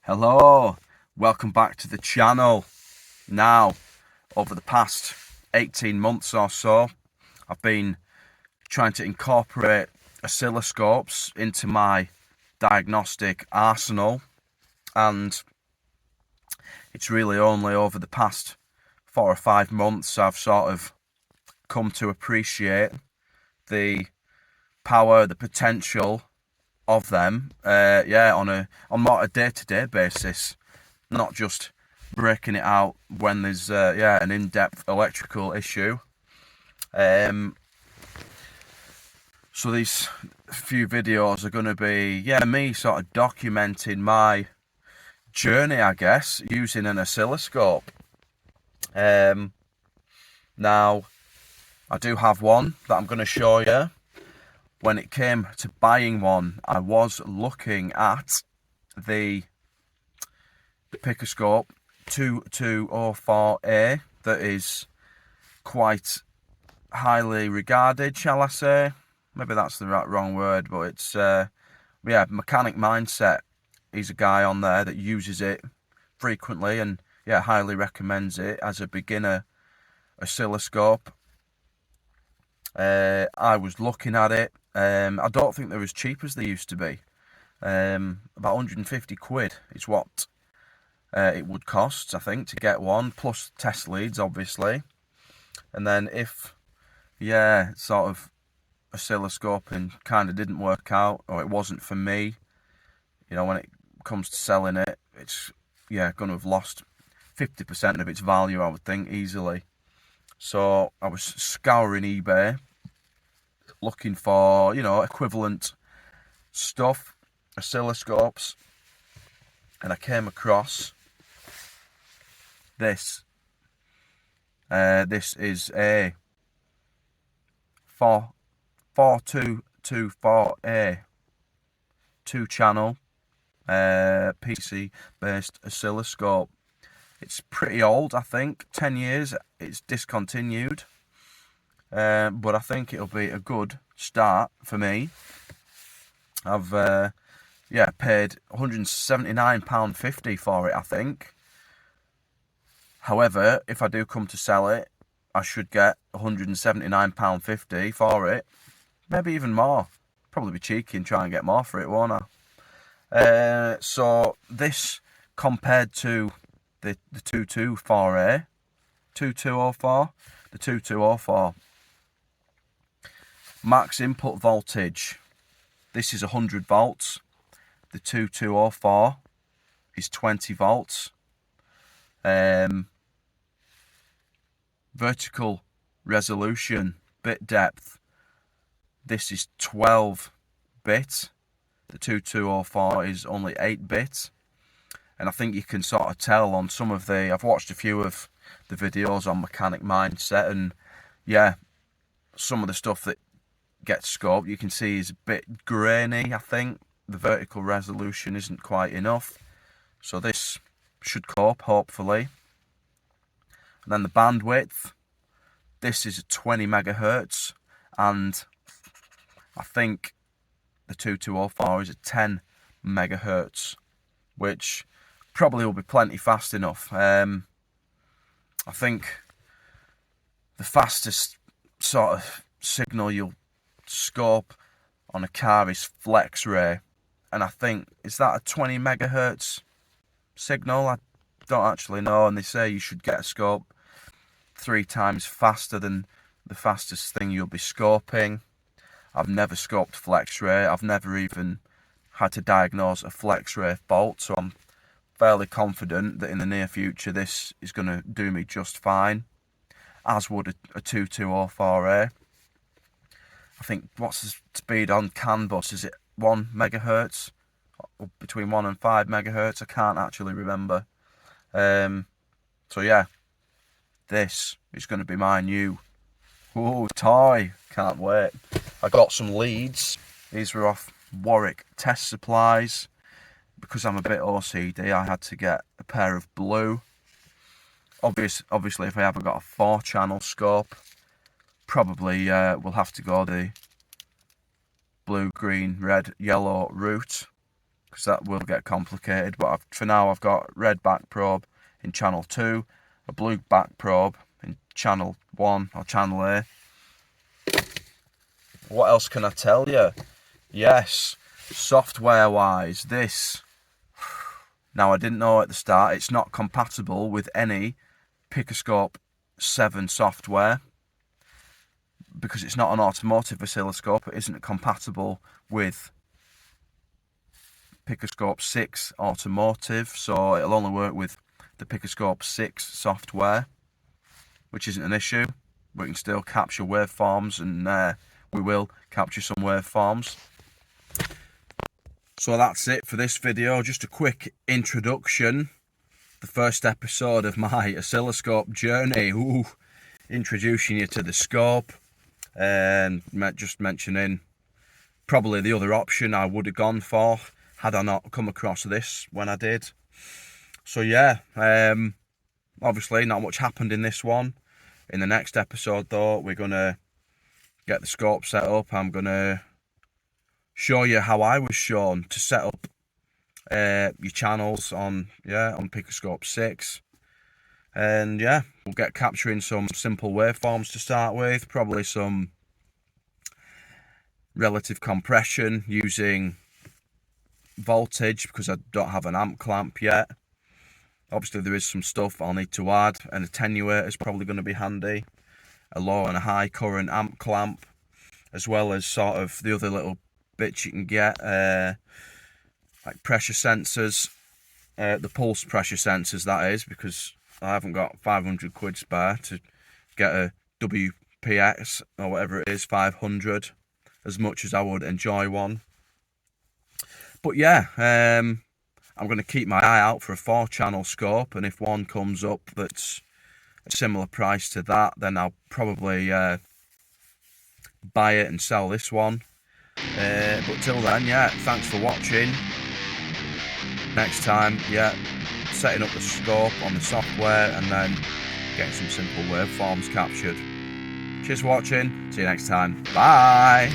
Hello, welcome back to the channel. Now, over the past 18 months or so, I've been trying to incorporate oscilloscopes into my diagnostic arsenal, and it's really only over the past 4 or 5 months I've sort of come to appreciate the power, the potential of them, on more a day-to-day basis, not just breaking it out when there's an in-depth electrical issue. So these few videos are going to be me sort of documenting my journey, I guess, using an oscilloscope. Now I do have one that I'm going to show you. When it came to buying one, I was looking at the Picoscope 2204A that is quite highly regarded, shall I say. Maybe that's the wrong word, but it's, Mechanic Mindset. He's a guy on there that uses it frequently and, highly recommends it as a beginner oscilloscope. I was looking at it. I don't think they're as cheap as they used to be. About 150 quid is what it would cost, I think, to get one, plus test leads, obviously. And then if, sort of oscilloscoping kind of didn't work out, or it wasn't for me, when it comes to selling it, it's, going to have lost 50% of its value, I would think, easily. So I was scouring eBay, looking for, equivalent stuff, oscilloscopes, and I came across this. This is a 4224A 2-channel PC based oscilloscope. It's pretty old, I think, 10 years. It's discontinued, but I think it'll be a good start for me. I've paid £179.50 for it, I think. However, if I do come to sell it, I should get £179.50 for it. Maybe even more. Probably be cheeky and try and get more for it, won't I? So this, compared to the 224A, 2204, the 2204, max input voltage, this is 100 volts. The 2204 is 20 volts. Vertical resolution, bit depth, this is 12 bit. The 2204 is only 8 bit. And I think you can sort of tell on some of I've watched a few of the videos on Mechanic Mindset, and some of the stuff that gets scoped, you can see is a bit grainy, I think. The vertical resolution isn't quite enough. So this should cope, hopefully. And then the bandwidth, this is a 20 megahertz, and I think the 2204 is a 10 megahertz, which probably will be plenty fast enough. I think the fastest sort of signal you'll scope on a car is flex ray, and I think, is that a 20 megahertz signal? I don't actually know, and they say you should get a scope 3 times faster than the fastest thing you'll be scoping. I've never scoped flex ray. I've never even had to diagnose a flex ray fault, so I'm fairly confident that in the near future this is going to do me just fine, as would a 2204A. I think, what's the speed on CAN bus? Is it 1 megahertz? Or between 1 and 5 megahertz? I can't actually remember. So yeah, this is going to be my new toy. Can't wait. I got some leads. These were off whaich Test Supplies. Because I'm a bit OCD, I had to get a pair of blue. Obviously, if I haven't got a 4-channel scope, probably we'll have to go the blue, green, red, yellow route, because that will get complicated. But for now I've got red back probe in channel 2, a blue back probe in channel 1 or channel A. What else can I tell you? Yes, software wise, this, now I didn't know at the start, it's not compatible with any Picoscope 7 software because it's not an automotive oscilloscope. It isn't compatible with Picoscope 6 automotive, so it'll only work with the Picoscope 6 software, which isn't an issue. We can still capture waveforms, and we will capture some waveforms. So that's it for this video, just a quick introduction, the first episode of my oscilloscope journey. Ooh, introducing you to the scope, and just mentioning probably the other option I would have gone for had I not come across this when I did. So yeah, obviously not much happened in this one. In the next episode though, we're gonna get the scope set up. I'm gonna show you how I was shown to set up your channels on Picoscope 6, and yeah, we'll get capturing some simple waveforms to start with, probably some relative compression using voltage because I don't have an amp clamp yet. Obviously there is some stuff I'll need to add. An attenuator is probably going to be handy, a low and a high current amp clamp, as well as sort of the other little bits you can get, like pressure sensors, the pulse pressure sensors that is, because I haven't got 500 quid spare to get a WPX or whatever it is 500, as much as I would enjoy one. But yeah, I'm going to keep my eye out for a 4-channel scope, and if one comes up that's a similar price to that, then I'll probably buy it and sell this one. But till then, yeah, thanks for watching. Next time, yeah, setting up the scope on the software and then getting some simple waveforms captured. Cheers for watching. See you next time. Bye.